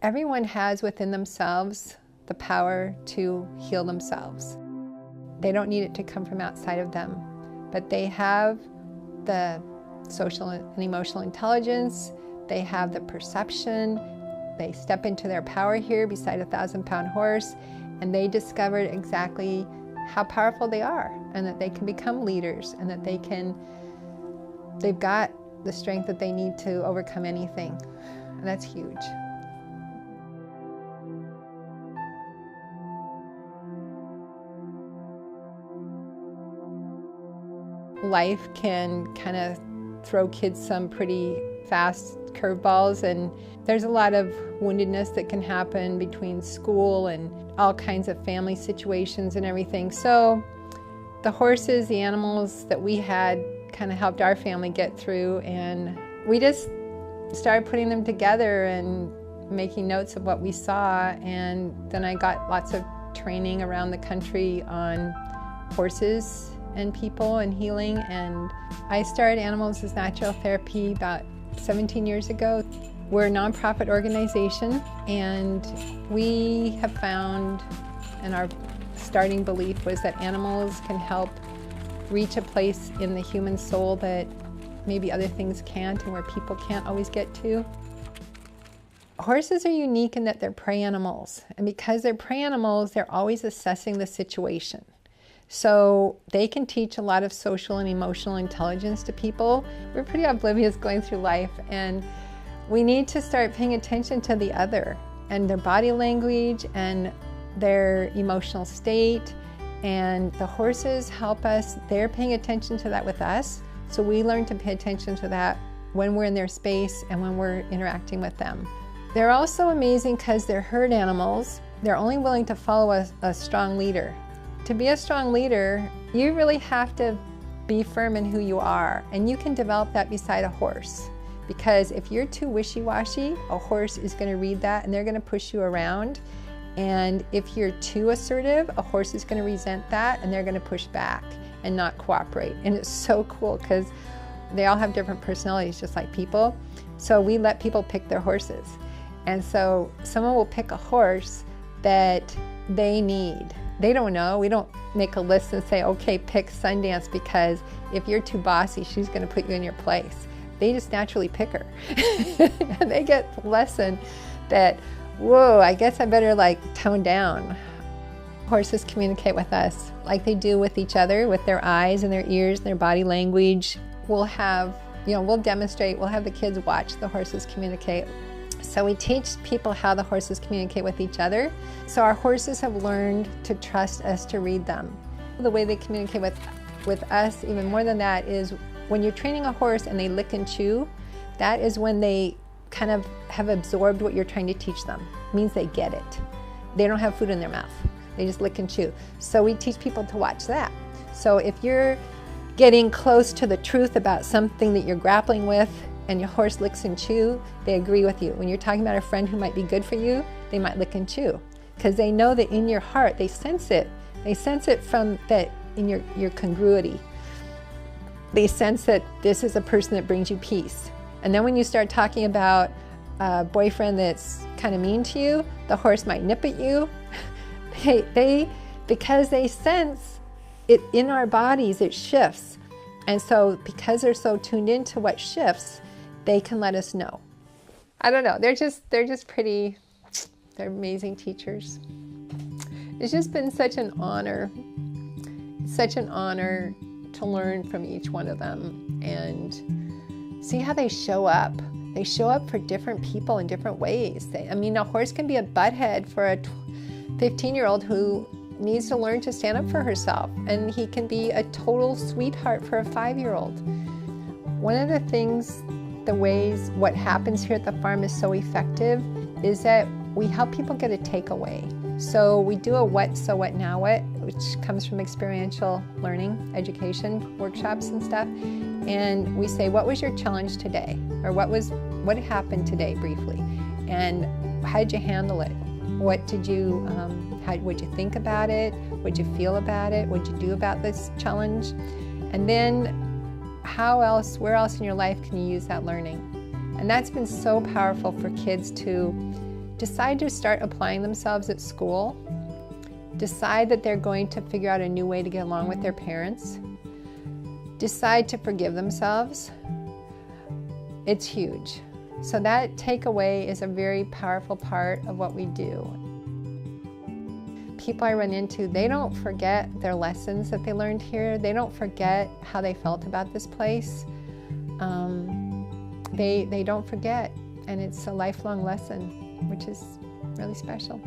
Everyone has within themselves the power to heal themselves. They don't need it to come from outside of them, but they have the social and emotional intelligence, they have the perception, they step into their power here beside a 1,000-pound horse, and they discovered exactly how powerful they are, and that they can become leaders, and that they've got the strength that they need to overcome anything. And that's huge. Life can kind of throw kids some pretty fast curveballs, and there's a lot of woundedness that can happen between school and all kinds of family situations and everything. So the horses, the animals that we had kind of helped our family get through, and we just started putting them together and making notes of what we saw. And then I got lots of training around the country on horses and people and healing, and I started Animals as Natural Therapy about 17 years ago. We're a nonprofit organization, and we have found, and our starting belief was that animals can help reach a place in the human soul that maybe other things can't, and where people can't always get to. Horses are unique in that they're prey animals, and because they're prey animals, they're always assessing the situation. So they can teach a lot of social and emotional intelligence to people. We're pretty oblivious going through life, and we need to start paying attention to the other and their body language and their emotional state. And the horses help us. They're paying attention to that with us. So we learn to pay attention to that when we're in their space and when we're interacting with them. They're also amazing because they're herd animals. They're only willing to follow a strong leader. To be a strong leader, you really have to be firm in who you are, and you can develop that beside a horse. Because if you're too wishy-washy, a horse is going to read that and they're going to push you around. And if you're too assertive, a horse is going to resent that and they're going to push back and not cooperate. And it's so cool because they all have different personalities, just like people. So we let people pick their horses. And so someone will pick a horse that they need. They don't know. We don't make a list and say, okay, pick Sundance, because if you're too bossy, she's going to put you in your place. They just naturally pick her. And they get the lesson that, whoa, I guess I better tone down. Horses communicate with us like they do with each other, with their eyes and their ears and their body language. We'll have, we'll demonstrate, we'll have the kids watch the horses communicate. So we teach people how the horses communicate with each other. So our horses have learned to trust us to read them. The way they communicate with us, even more than that, is when you're training a horse and they lick and chew, that is when they kind of have absorbed what you're trying to teach them. It means they get it. They don't have food in their mouth. They just lick and chew. So we teach people to watch that. So if you're getting close to the truth about something that you're grappling with, and your horse licks and chew, they agree with you. When you're talking about a friend who might be good for you, they might lick and chew, because they know that in your heart, they sense it. They sense it from that in your congruity. They sense that this is a person that brings you peace. And then when you start talking about a boyfriend that's kind of mean to you, the horse might nip at you. Because they sense it in our bodies, it shifts. And so because they're so tuned into what shifts, they can let us know. I don't know, they're just pretty, they're amazing teachers. It's just been such an honor to learn from each one of them and see how they show up. They show up for different people in different ways. A horse can be a butthead for a 15-year-old who needs to learn to stand up for herself, and he can be a total sweetheart for a 5-year-old. One of the things, what happens here at the farm is so effective is that we help people get a takeaway. So we do a what, so what, now what, which comes from experiential learning, education, workshops and stuff. And we say, what was your challenge today? Or what happened today briefly? And how did you handle it? What did you, what'd you think about it? What'd you feel about it? What'd you do about this challenge? And then where else in your life can you use that learning? And that's been so powerful for kids to decide to start applying themselves at school, decide that they're going to figure out a new way to get along with their parents, decide to forgive themselves, it's huge. So that takeaway is a very powerful part of what we do. People I run into, they don't forget their lessons that they learned here. They don't forget how they felt about this place. They don't forget, and it's a lifelong lesson, which is really special.